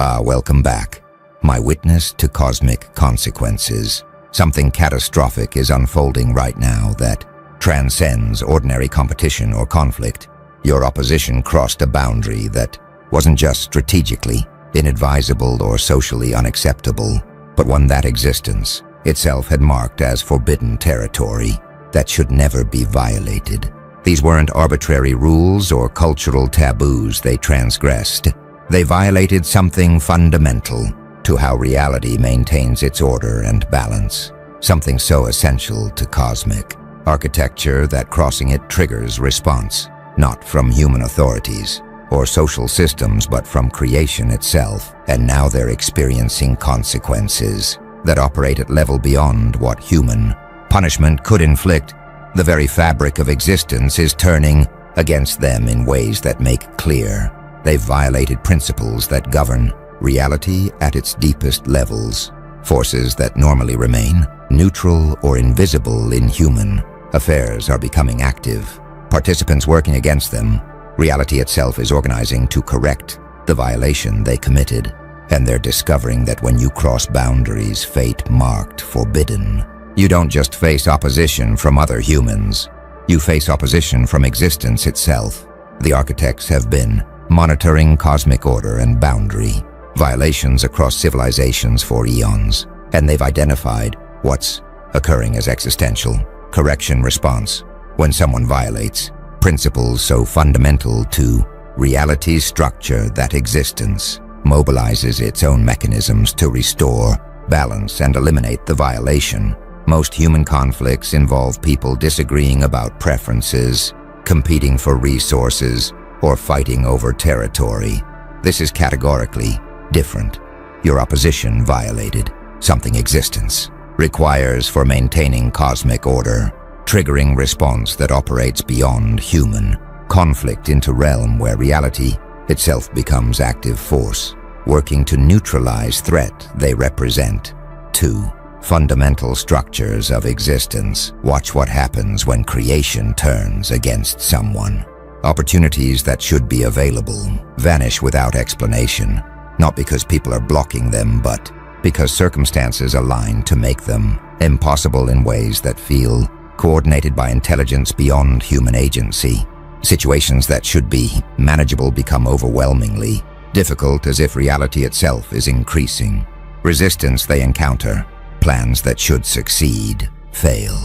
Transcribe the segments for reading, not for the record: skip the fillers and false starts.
Welcome back. My witness to cosmic consequences. Something catastrophic is unfolding right now that transcends ordinary competition or conflict. Your opposition crossed a boundary that wasn't just strategically inadvisable or socially unacceptable, but one that existence itself had marked as forbidden territory that should never be violated. These weren't arbitrary rules or cultural taboos they transgressed. They violated something fundamental to how reality maintains its order and balance, something so essential to cosmic architecture that crossing it triggers response, not from human authorities or social systems, but from creation itself. And now they're experiencing consequences that operate at level beyond what human punishment could inflict. The very fabric of existence is turning against them in ways that make clear they've violated principles that govern reality at its deepest levels, forces that normally remain neutral or invisible in human affairs are becoming active, participants working against them. Reality itself is organizing to correct the violation they committed, and they're discovering that when you cross boundaries fate-marked forbidden, you don't just face opposition from other humans, you face opposition from existence itself. The architects have been monitoring cosmic order and boundary violations across civilizations for eons, and they've identified what's occurring as existential correction response when someone violates principles so fundamental to reality's structure that existence mobilizes its own mechanisms to restore balance and eliminate the violation. Most human conflicts involve people disagreeing about preferences, competing for resources, or fighting over territory. This is categorically different. Your opposition violated something existence requires for maintaining cosmic order, triggering response that operates beyond human conflict into realm where reality itself becomes active force, working to neutralize threat they represent. 2. Fundamental structures of existence. Watch what happens when creation turns against someone. Opportunities that should be available vanish without explanation, not because people are blocking them, but because circumstances align to make them impossible in ways that feel coordinated by intelligence beyond human agency. Situations that should be manageable become overwhelmingly difficult, as if reality itself is increasing. Resistance they encounter, plans that should succeed, fail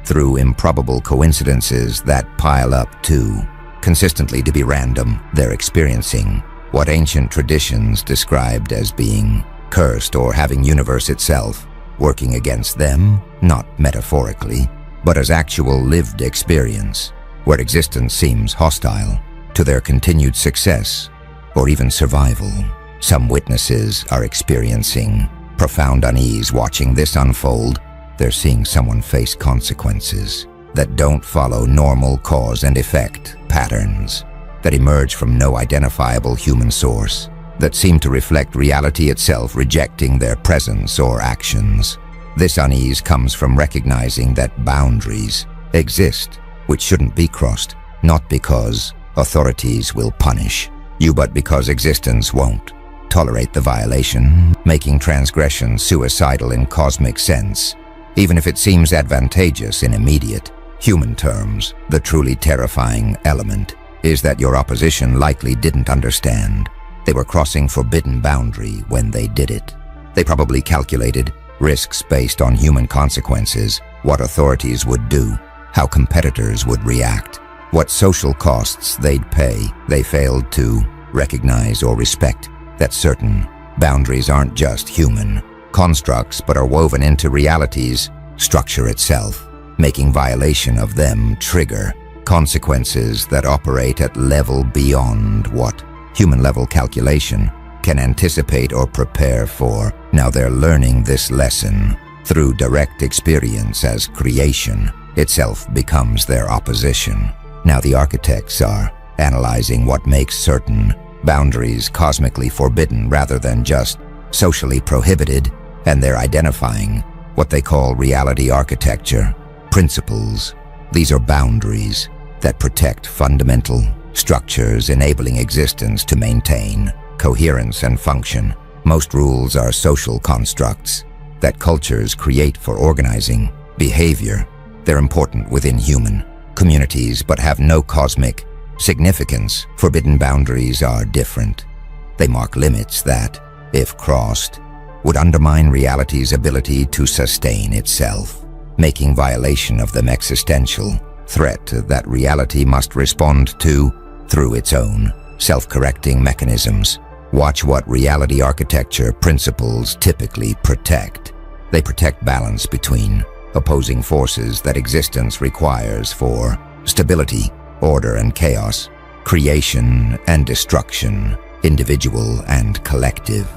through improbable coincidences that pile up too consistently to be random. They're experiencing what ancient traditions described as being cursed or having universe itself working against them, not metaphorically, but as actual lived experience, where existence seems hostile to their continued success or even survival. Some witnesses are experiencing profound unease watching this unfold. They're seeing someone face consequences that don't follow normal cause and effect patterns, that emerge from no identifiable human source, that seem to reflect reality itself rejecting their presence or actions. This unease comes from recognizing that boundaries exist which shouldn't be crossed, not because authorities will punish you, but because existence won't tolerate the violation, making transgression suicidal in cosmic sense, even if it seems advantageous in immediate human terms. The truly terrifying element is that your opposition likely didn't understand they were crossing forbidden boundary when they did it. They probably calculated risks based on human consequences, what authorities would do, how competitors would react, what social costs they'd pay. They failed to recognize or respect that certain boundaries aren't just human constructs but are woven into reality's structure itself, making violation of them trigger consequences that operate at level beyond what human-level calculation can anticipate or prepare for. Now they're learning this lesson through direct experience as creation itself becomes their opposition. Now the architects are analyzing what makes certain boundaries cosmically forbidden rather than just socially prohibited, and they're identifying what they call reality architecture principles. These are boundaries that protect fundamental structures, enabling existence to maintain coherence and function. Most rules are social constructs that cultures create for organizing behavior. They're important within human communities but have no cosmic significance. Forbidden boundaries are different. They mark limits that, if crossed, would undermine reality's ability to sustain itself, making violation of them existential threat that reality must respond to through its own self-correcting mechanisms. Watch what reality architecture principles typically protect. They protect balance between opposing forces that existence requires for stability, order and chaos, creation and destruction, individual and collective.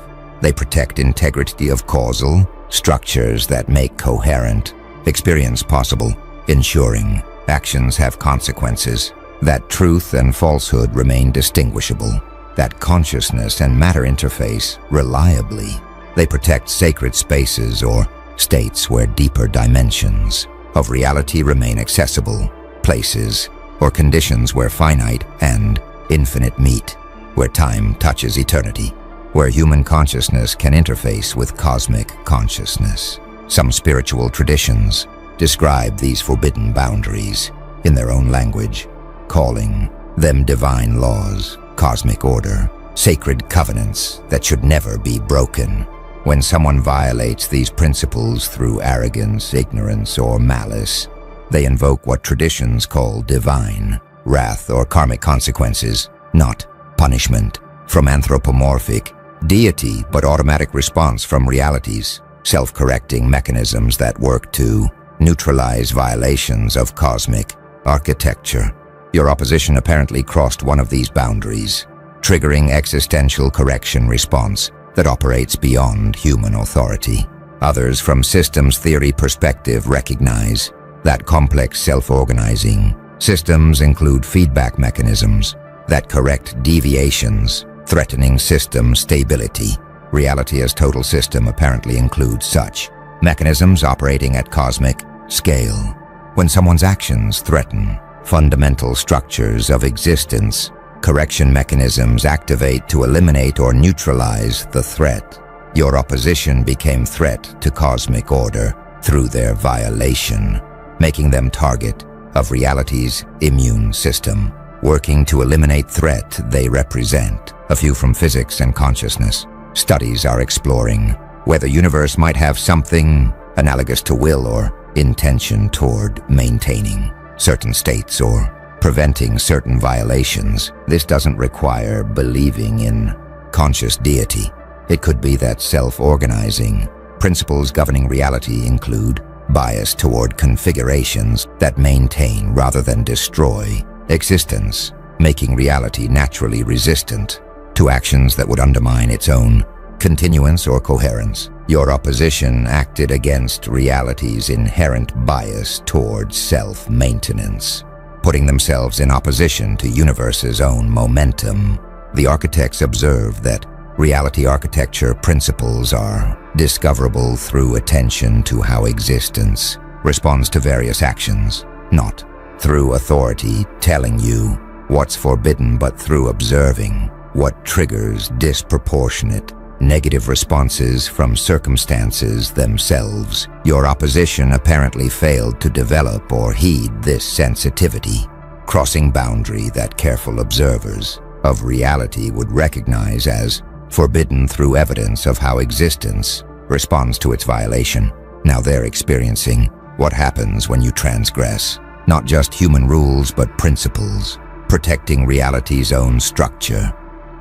They protect integrity of causal structures that make coherent experience possible, ensuring actions have consequences, that truth and falsehood remain distinguishable, that consciousness and matter interface reliably. They protect sacred spaces or states where deeper dimensions of reality remain accessible, places or conditions where finite and infinite meet, where time touches eternity, where human consciousness can interface with cosmic consciousness. Some spiritual traditions describe these forbidden boundaries in their own language, calling them divine laws, cosmic order, sacred covenants that should never be broken. When someone violates these principles through arrogance, ignorance, or malice, they invoke what traditions call divine wrath or karmic consequences, not punishment from anthropomorphic deity, but automatic response from reality's self-correcting mechanisms that work to neutralize violations of cosmic architecture. Your opposition apparently crossed one of these boundaries, triggering existential correction response that operates beyond human authority. Others, from systems theory perspective, recognize that complex self-organizing systems include feedback mechanisms that correct deviations, threatening system stability. Reality as total system apparently includes such mechanisms operating at cosmic scale. When someone's actions threaten fundamental structures of existence, correction mechanisms activate to eliminate or neutralize the threat. Your opposition became threat to cosmic order through their violation, making them target of reality's immune system, working to eliminate threat they represent. A few from physics and consciousness. Studies are exploring whether universe might have something analogous to will or intention toward maintaining certain states or preventing certain violations. This doesn't require believing in conscious deity. It could be that self-organizing principles governing reality include bias toward configurations that maintain rather than destroy existence, making reality naturally resistant to actions that would undermine its own continuance or coherence. Your opposition acted against reality's inherent bias toward self-maintenance, putting themselves in opposition to universe's own momentum. The architects observe that reality architecture principles are discoverable through attention to how existence responds to various actions, not through authority telling you what's forbidden, but through observing what triggers disproportionate negative responses from circumstances themselves. Your opposition apparently failed to develop or heed this sensitivity, crossing boundary that careful observers of reality would recognize as forbidden through evidence of how existence responds to its violation. Now they're experiencing what happens when you transgress not just human rules but principles, protecting reality's own structure.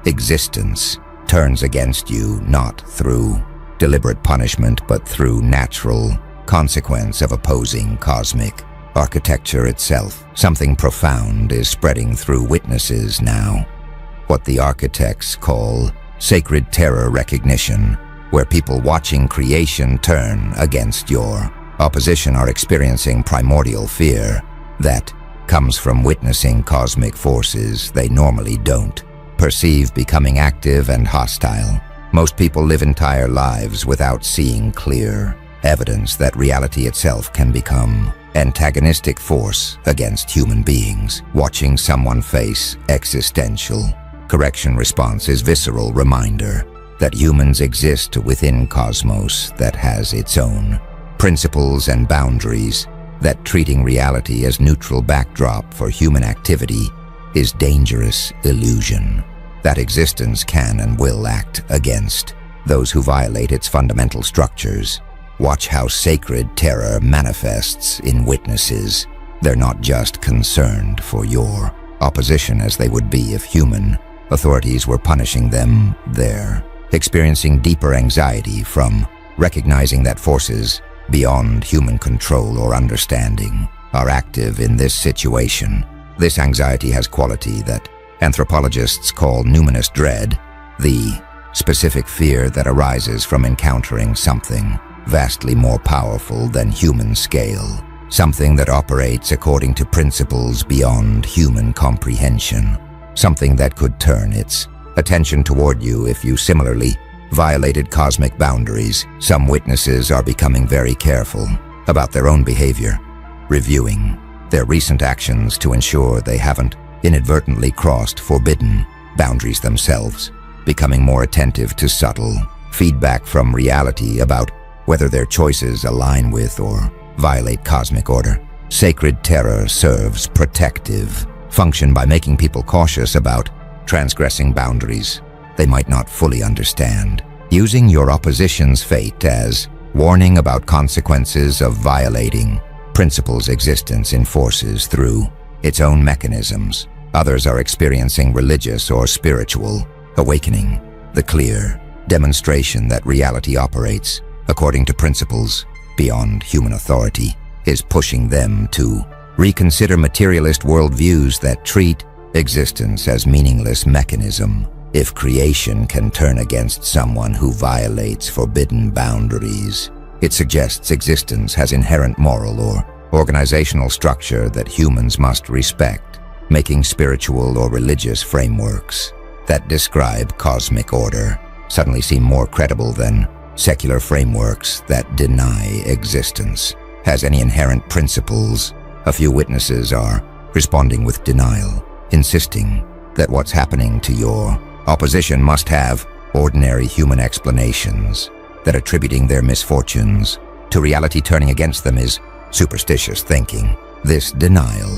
Existence turns against you not through deliberate punishment but through natural consequence of opposing cosmic architecture itself. Something profound is spreading through witnesses now, what the architects call sacred terror recognition, where people watching creation turn against your opposition are experiencing primordial fear that comes from witnessing cosmic forces they normally don't perceive becoming active and hostile. Most people live entire lives without seeing clear evidence that reality itself can become antagonistic force against human beings. Watching someone face existential correction response is visceral reminder that humans exist within cosmos that has its own principles and boundaries, that treating reality as neutral backdrop for human activity is dangerous illusion, that existence can and will act against those who violate its fundamental structures. Watch how sacred terror manifests in witnesses. They're not just concerned for your opposition as they would be if human authorities were punishing them. They're experiencing deeper anxiety from recognizing that forces beyond human control or understanding are active in this situation. This anxiety has quality that anthropologists call numinous dread, the specific fear that arises from encountering something vastly more powerful than human scale, something that operates according to principles beyond human comprehension, something that could turn its attention toward you if you similarly violated cosmic boundaries. Some witnesses are becoming very careful about their own behavior, reviewing their recent actions to ensure they haven't inadvertently crossed forbidden boundaries themselves, becoming more attentive to subtle feedback from reality about whether their choices align with or violate cosmic order. Sacred terror serves protective function by making people cautious about transgressing boundaries they might not fully understand, using your opposition's fate as warning about consequences of violating principles existence enforces through its own mechanisms. Others are experiencing religious or spiritual awakening, the clear demonstration that reality operates according to principles beyond human authority is pushing them to reconsider materialist worldviews that treat existence as meaningless mechanism. If creation can turn against someone who violates forbidden boundaries, it suggests existence has inherent moral or organizational structure that humans must respect, making spiritual or religious frameworks that describe cosmic order suddenly seem more credible than secular frameworks that deny existence has any inherent principles. A few witnesses are responding with denial, insisting that what's happening to your opposition must have ordinary human explanations, that attributing their misfortunes to reality turning against them is superstitious thinking. This denial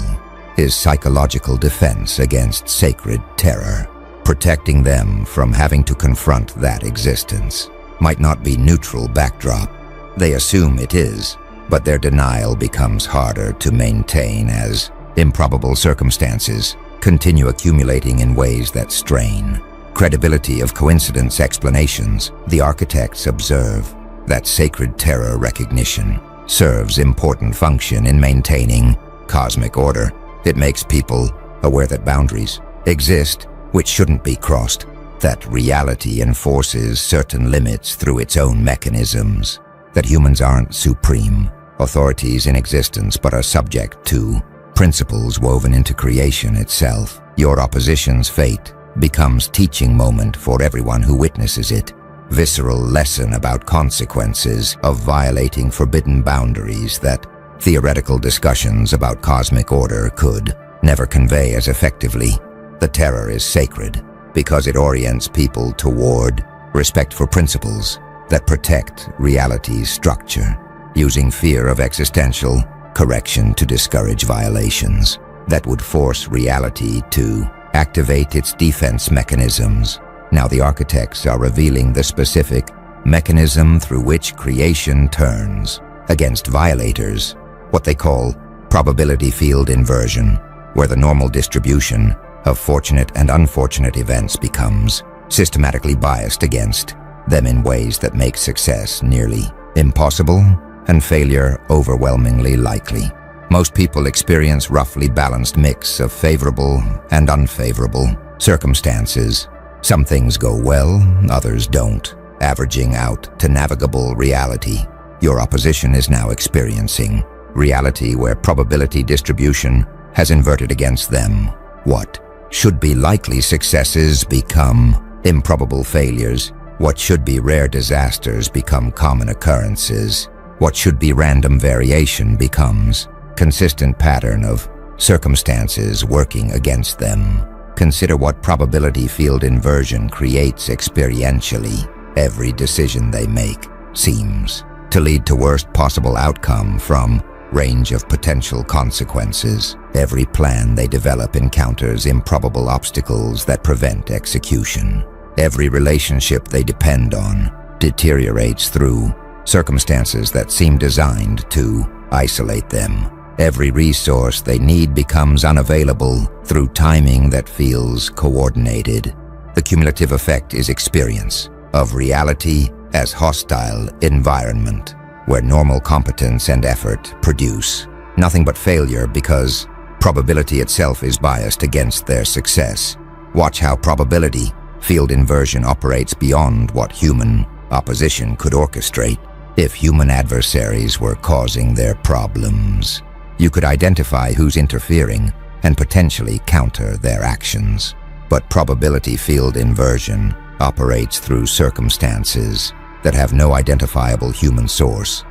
is psychological defense against sacred terror, protecting them from having to confront that existence might not be neutral backdrop. They assume it is, but their denial becomes harder to maintain as improbable circumstances continue accumulating in ways that strain credibility of coincidence explanations. The architects observe that sacred terror recognition serves important function in maintaining cosmic order. It makes people aware that boundaries exist which shouldn't be crossed, that reality enforces certain limits through its own mechanisms, that humans aren't supreme authorities in existence but are subject to principles woven into creation itself. Your opposition's fate becomes teaching moment for everyone who witnesses it, visceral lesson about consequences of violating forbidden boundaries that theoretical discussions about cosmic order could never convey as effectively. The terror is sacred because it orients people toward respect for principles that protect reality's structure, using fear of existential correction to discourage violations that would force reality to activate its defense mechanisms. Now the architects are revealing the specific mechanism through which creation turns against violators, what they call probability field inversion, where the normal distribution of fortunate and unfortunate events becomes systematically biased against them in ways that make success nearly impossible and failure overwhelmingly likely. Most people experience roughly balanced mix of favorable and unfavorable circumstances. Some things go well, others don't, averaging out to navigable reality. Your opposition is now experiencing reality where probability distribution has inverted against them. What should be likely successes become improbable failures. What should be rare disasters become common occurrences. What should be random variation becomes consistent pattern of circumstances working against them. Consider what probability field inversion creates experientially. Every decision they make seems to lead to worst possible outcome from range of potential consequences. Every plan they develop encounters improbable obstacles that prevent execution. Every relationship they depend on deteriorates through circumstances that seem designed to isolate them. Every resource they need becomes unavailable through timing that feels coordinated. The cumulative effect is experience of reality as hostile environment, where normal competence and effort produce nothing but failure because probability itself is biased against their success. Watch how probability field inversion operates beyond what human opposition could orchestrate. If human adversaries were causing their problems, you could identify who's interfering and potentially counter their actions. But probability field inversion operates through circumstances that have no identifiable human source.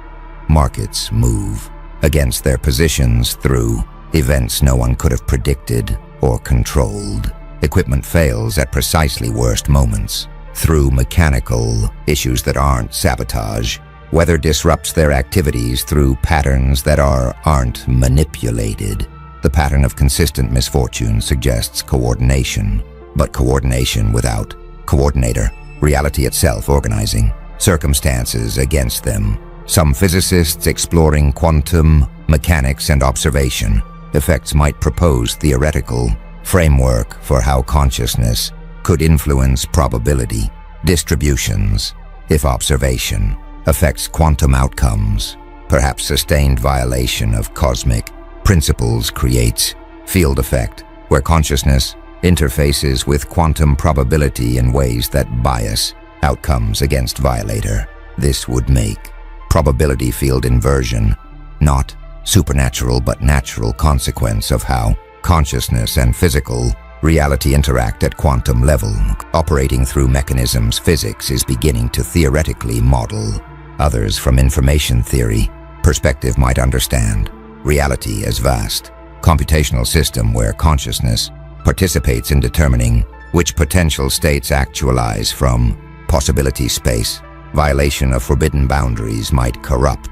Markets move against their positions through events no one could have predicted or controlled. Equipment fails at precisely worst moments through mechanical issues that aren't sabotage. Weather disrupts their activities through patterns that aren't manipulated. The pattern of consistent misfortune suggests coordination, but coordination without coordinator, reality itself organizing circumstances against them. Some physicists exploring quantum mechanics and observation effects might propose theoretical framework for how consciousness could influence probability distributions. If observation affects quantum outcomes, perhaps sustained violation of cosmic principles creates field effect, where consciousness interfaces with quantum probability in ways that bias outcomes against violator. This would make probability field inversion not supernatural but natural consequence of how consciousness and physical reality interact at quantum level. Operating through mechanisms physics is beginning to theoretically model. Others from information theory perspective might understand reality as vast computational system where consciousness participates in determining which potential states actualize from possibility space. Violation of forbidden boundaries might corrupt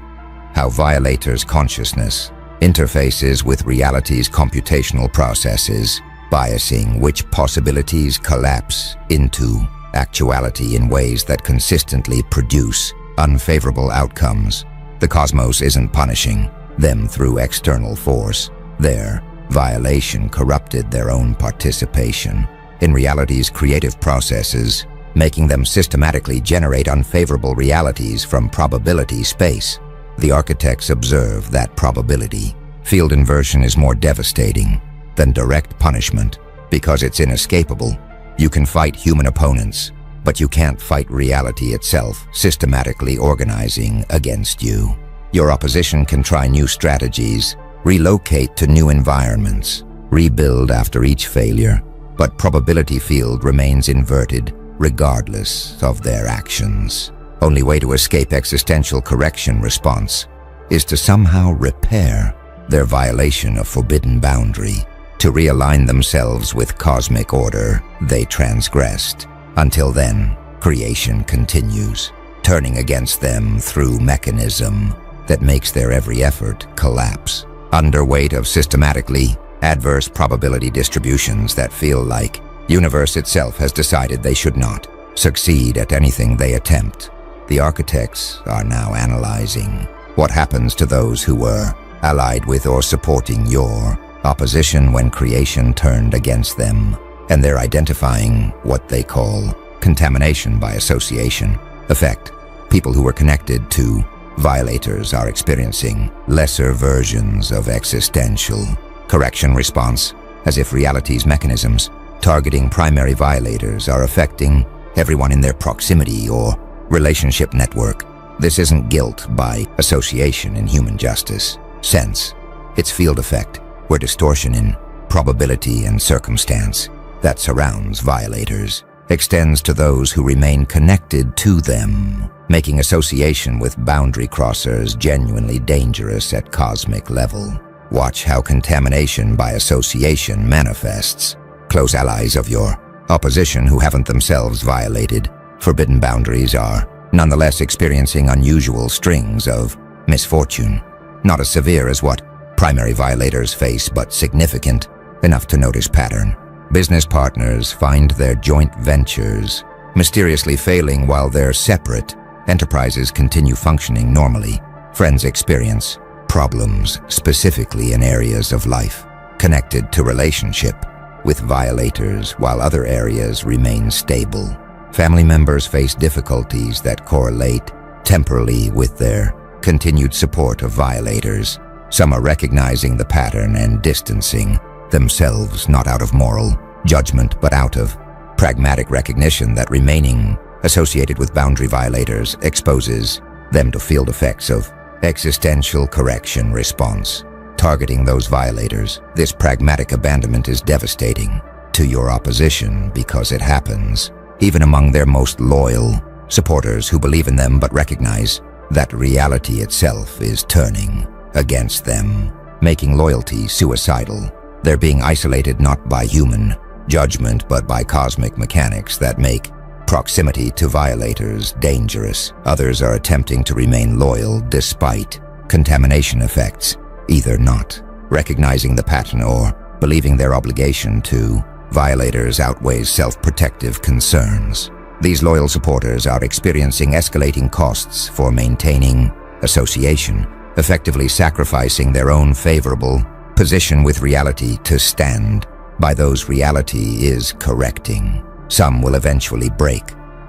how violators' consciousness interfaces with reality's computational processes, biasing which possibilities collapse into actuality in ways that consistently produce unfavorable outcomes. The cosmos isn't punishing them through external force. Their violation corrupted their own participation in reality's creative processes, making them systematically generate unfavorable realities from probability space. The architects observe that probability field inversion is more devastating than direct punishment because it's inescapable. You can fight human opponents, but you can't fight reality itself systematically organizing against you. Your opposition can try new strategies, relocate to new environments, rebuild after each failure, but probability field remains inverted regardless of their actions. Only way to escape existential correction response is to somehow repair their violation of forbidden boundary, to realign themselves with cosmic order they transgressed. Until then, creation continues, turning against them through mechanism that makes their every effort collapse. Underweight of systematically adverse probability distributions that feel like universe itself has decided they should not succeed at anything they attempt. The architects are now analyzing what happens to those who were allied with or supporting your opposition when creation turned against them, and they're identifying what they call contamination by association effect. People who were connected to violators are experiencing lesser versions of existential correction response, as if reality's mechanisms targeting primary violators are affecting everyone in their proximity or relationship network. This isn't guilt by association in human justice sense. It's field effect, where distortion in probability and circumstance that surrounds violators extends to those who remain connected to them, making association with boundary crossers genuinely dangerous at cosmic level. Watch how contamination by association manifests. Close allies of your opposition who haven't themselves violated forbidden boundaries are nonetheless experiencing unusual strings of misfortune, not as severe as what primary violators face, but significant enough to notice pattern. Business partners find their joint ventures mysteriously failing while their separate enterprises continue functioning normally. Friends experience problems specifically in areas of life connected to relationship with violators while other areas remain stable. Family members face difficulties that correlate temporally with their continued support of violators. Some are recognizing the pattern and distancing themselves not out of moral judgment but out of pragmatic recognition that remaining associated with boundary violators exposes them to field effects of existential correction response. Targeting those violators, this pragmatic abandonment is devastating to your opposition because it happens even among their most loyal supporters who believe in them but recognize that reality itself is turning against them, making loyalty suicidal. They're being isolated not by human judgment but by cosmic mechanics that make proximity to violators dangerous. Others are attempting to remain loyal despite contamination effects, either not recognizing the pattern or believing their obligation to violators outweighs self-protective concerns. These loyal supporters are experiencing escalating costs for maintaining association, effectively sacrificing their own favorable position with reality to stand by those reality is correcting. Some will eventually break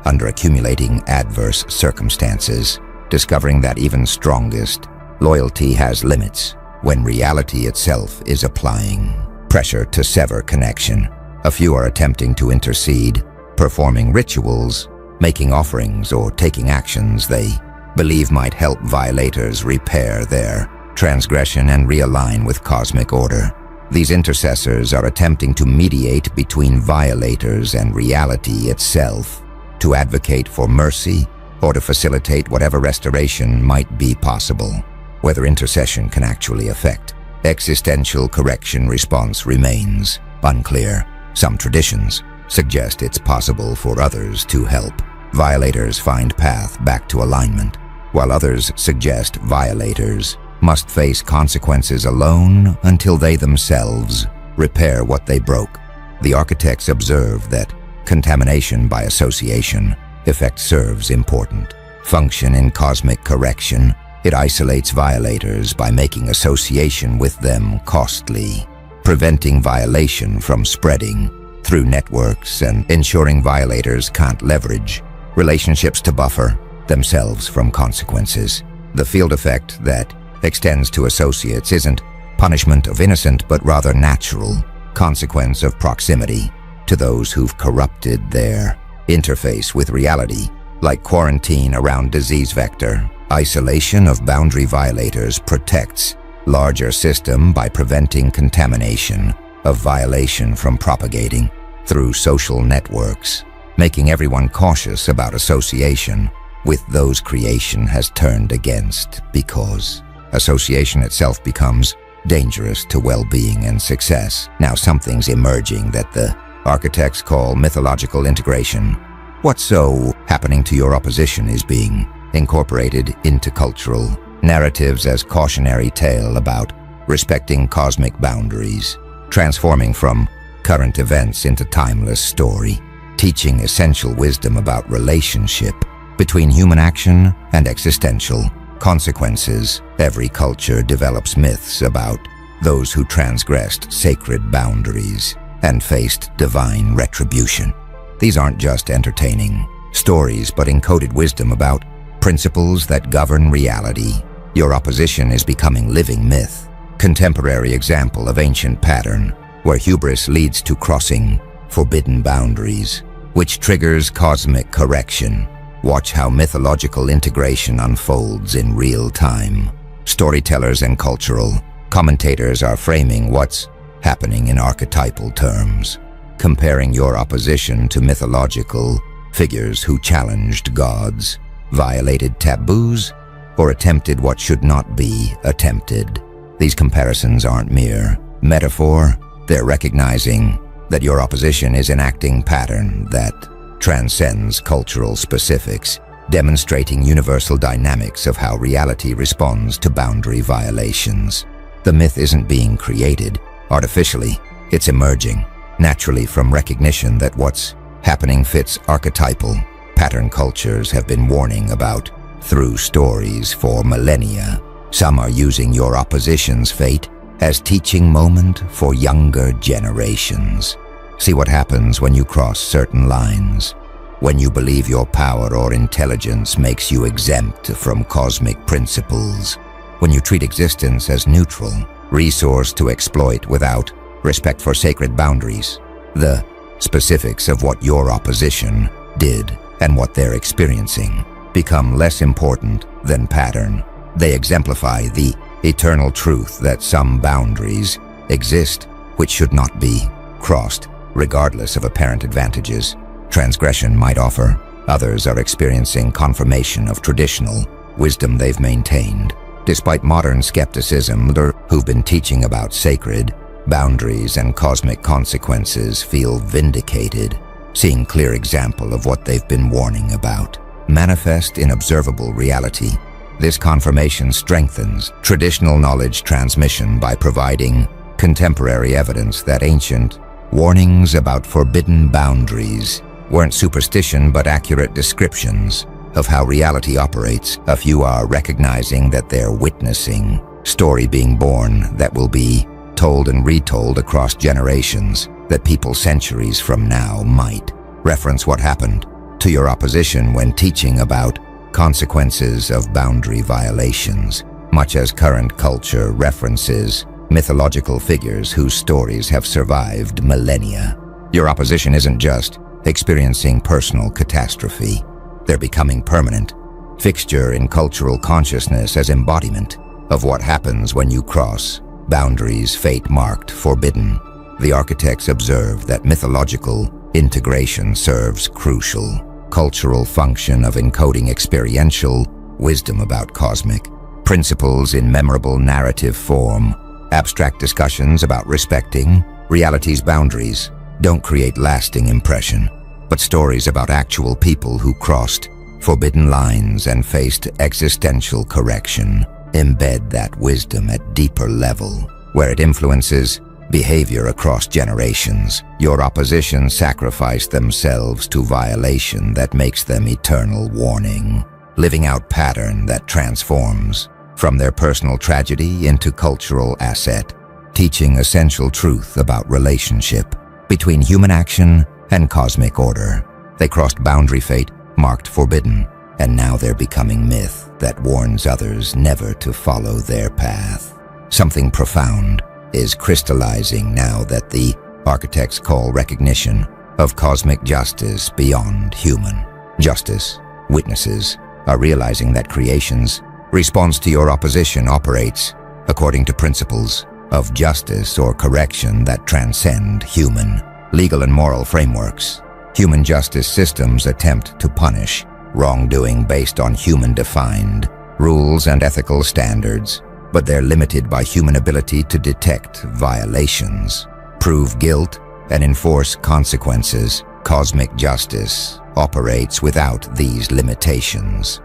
under accumulating adverse circumstances, discovering that even strongest loyalty has limits when reality itself is applying pressure to sever connection. A few are attempting to intercede, performing rituals, making offerings, or taking actions they believe might help violators repair their transgression and realign with cosmic order. These intercessors are attempting to mediate between violators and reality itself, to advocate for mercy or to facilitate whatever restoration might be possible. Whether intercession can actually affect existential correction response remains unclear. Some traditions suggest it's possible for others to help violators find path back to alignment, while others suggest violators must face consequences alone until they themselves repair what they broke. The architects observe that contamination by association effect serves important function in cosmic correction. It isolates violators by making association with them costly, preventing violation from spreading through networks and ensuring violators can't leverage relationships to buffer themselves from consequences. The field effect that extends to associates isn't punishment of innocent but rather natural consequence of proximity to those who've corrupted their interface with reality, like quarantine around disease vector. Isolation of boundary violators protects larger system by preventing contamination of violation from propagating through social networks, making everyone cautious about association with those creation has turned against, because association itself becomes dangerous to well-being and success. Now something's emerging that the architects call mythological integration. What's so happening to your opposition is being incorporated into cultural narratives as cautionary tale about respecting cosmic boundaries, transforming from current events into timeless story, teaching essential wisdom about relationship between human action and existential consequences. Every culture develops myths about those who transgressed sacred boundaries and faced divine retribution. These aren't just entertaining stories, but encoded wisdom about principles that govern reality. Your opposition is becoming living myth, contemporary example of ancient pattern, where hubris leads to crossing forbidden boundaries, which triggers cosmic correction. Watch how mythological integration unfolds in real time. Storytellers and cultural commentators are framing what's happening in archetypal terms, comparing your opposition to mythological figures who challenged gods, violated taboos, or attempted what should not be attempted. These comparisons aren't mere metaphor, they're recognizing that your opposition is enacting pattern that transcends cultural specifics, demonstrating universal dynamics of how reality responds to boundary violations. The myth isn't being created artificially, it's emerging naturally from recognition that what's happening fits archetypal pattern cultures have been warning about through stories for millennia. Some are using your opposition's fate as teaching moment for younger generations. See what happens when you cross certain lines, when you believe your power or intelligence makes you exempt from cosmic principles, when you treat existence as neutral, resource to exploit without respect for sacred boundaries. The specifics of what your opposition did and what they're experiencing become less important than pattern. They exemplify the eternal truth that some boundaries exist which should not be crossed, regardless of apparent advantages transgression might offer. Others are experiencing confirmation of traditional wisdom they've maintained. Despite modern skepticism, who've been teaching about sacred boundaries and cosmic consequences feel vindicated, seeing clear example of what they've been warning about manifest in observable reality. This confirmation strengthens traditional knowledge transmission by providing contemporary evidence that ancient warnings about forbidden boundaries weren't superstition but accurate descriptions of how reality operates. A few are recognizing that they're witnessing story being born that will be told and retold across generations, that people centuries from now might reference what happened to your opposition when teaching about consequences of boundary violations, much as current culture references mythological figures whose stories have survived millennia. Your opposition isn't just experiencing personal catastrophe. They're becoming permanent fixture in cultural consciousness as embodiment of what happens when you cross boundaries fate-marked forbidden. The architects observe that mythological integration serves crucial cultural function of encoding experiential wisdom about cosmic principles in memorable narrative form. Abstract discussions about respecting reality's boundaries don't create lasting impression, but stories about actual people who crossed forbidden lines and faced existential correction embed that wisdom at deeper level, where it influences behavior across generations. Your opposition sacrifice themselves to violation that makes them eternal warning, living out pattern that transforms from their personal tragedy into cultural asset, teaching essential truth about relationship between human action and cosmic order. They crossed boundary fate, marked forbidden, and now they're becoming myth that warns others never to follow their path. Something profound is crystallizing now that the architects call recognition of cosmic justice beyond human justice. Witnesses are realizing that creation's response to your opposition operates according to principles of justice or correction that transcend human legal and moral frameworks. Human justice systems attempt to punish wrongdoing based on human-defined rules and ethical standards, but they're limited by human ability to detect violations, prove guilt, and enforce consequences. Cosmic justice operates without these limitations.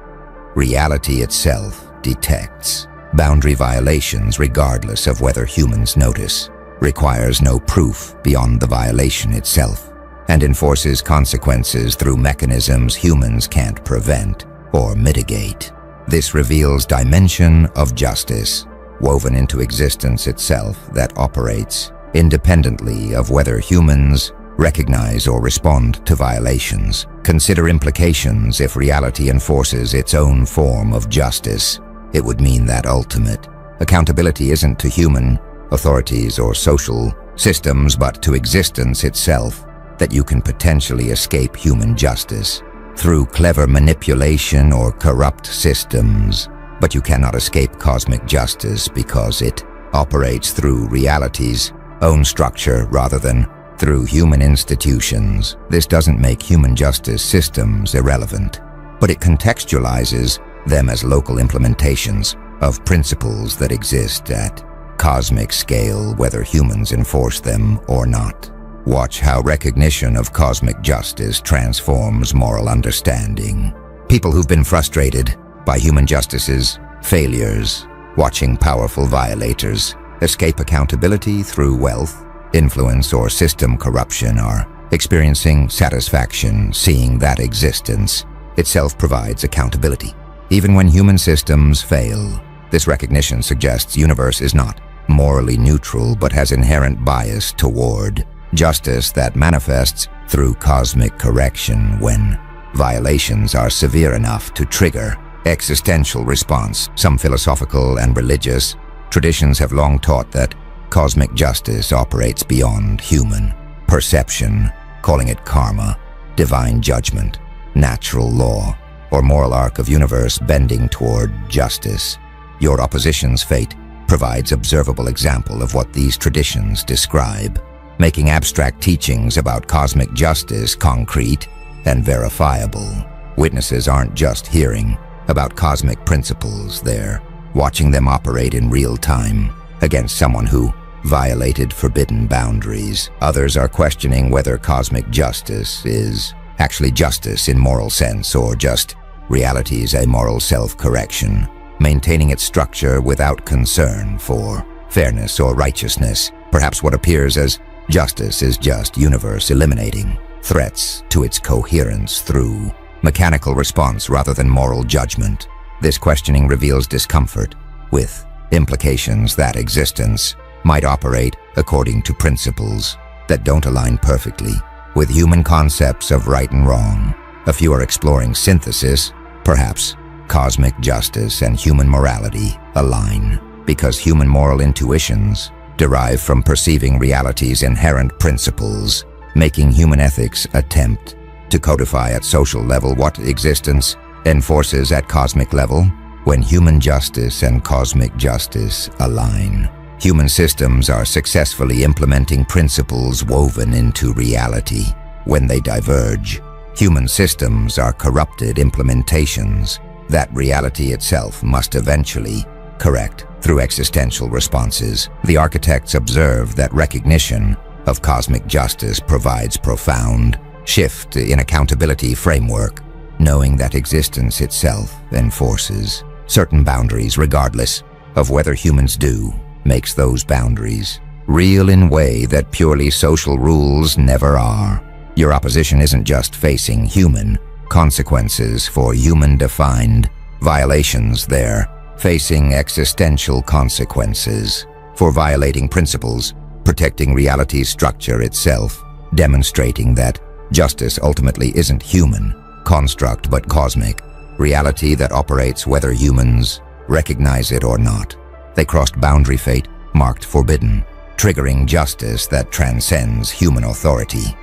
Reality itself detects boundary violations regardless of whether humans notice, requires no proof beyond the violation itself, and enforces consequences through mechanisms humans can't prevent or mitigate. This reveals dimension of justice woven into existence itself that operates independently of whether humans recognize or respond to violations. Consider implications. If reality enforces its own form of justice, it would mean that ultimate accountability isn't to human authorities or social systems, but to existence itself, that you can potentially escape human justice through clever manipulation or corrupt systems, but you cannot escape cosmic justice because it operates through reality's own structure rather than through human institutions. This doesn't make human justice systems irrelevant, but it contextualizes them as local implementations of principles that exist at cosmic scale, whether humans enforce them or not. Watch how recognition of cosmic justice transforms moral understanding. People who've been frustrated by human justice's failures, watching powerful violators escape accountability through wealth, influence, or system corruption are experiencing satisfaction seeing that existence itself provides accountability. Even when human systems fail, this recognition suggests the universe is not morally neutral but has inherent bias toward justice that manifests through cosmic correction when violations are severe enough to trigger existential response. Some philosophical and religious traditions have long taught that cosmic justice operates beyond human perception, calling it karma, divine judgment, natural law, or moral arc of universe bending toward justice. Your opposition's fate provides observable example of what these traditions describe, making abstract teachings about cosmic justice concrete and verifiable. Witnesses aren't just hearing about cosmic principles, they're watching them operate in real time against someone who violated forbidden boundaries. Others are questioning whether cosmic justice is actually justice in moral sense or just reality's amoral self-correction, maintaining its structure without concern for fairness or righteousness. Perhaps what appears as justice is just universe eliminating threats to its coherence through mechanical response rather than moral judgment. This questioning reveals discomfort with implications that existence might operate according to principles that don't align perfectly with human concepts of right and wrong. A few are exploring synthesis. Perhaps cosmic justice and human morality align because human moral intuitions derive from perceiving reality's inherent principles, making human ethics attempt to codify at social level what existence enforces at cosmic level. When human justice and cosmic justice align, human systems are successfully implementing principles woven into reality. When they diverge, human systems are corrupted implementations that reality itself must eventually correct through existential responses. The architects observe that recognition of cosmic justice provides profound shift in accountability framework, knowing that existence itself enforces certain boundaries regardless of whether humans do, makes those boundaries real in way that purely social rules never are. Your opposition isn't just facing human consequences for human-defined violations, they're facing existential consequences for violating principles, protecting reality's structure itself, demonstrating that justice ultimately isn't human construct but cosmic reality that operates whether humans recognize it or not. They crossed boundary fate marked forbidden, triggering justice that transcends human authority.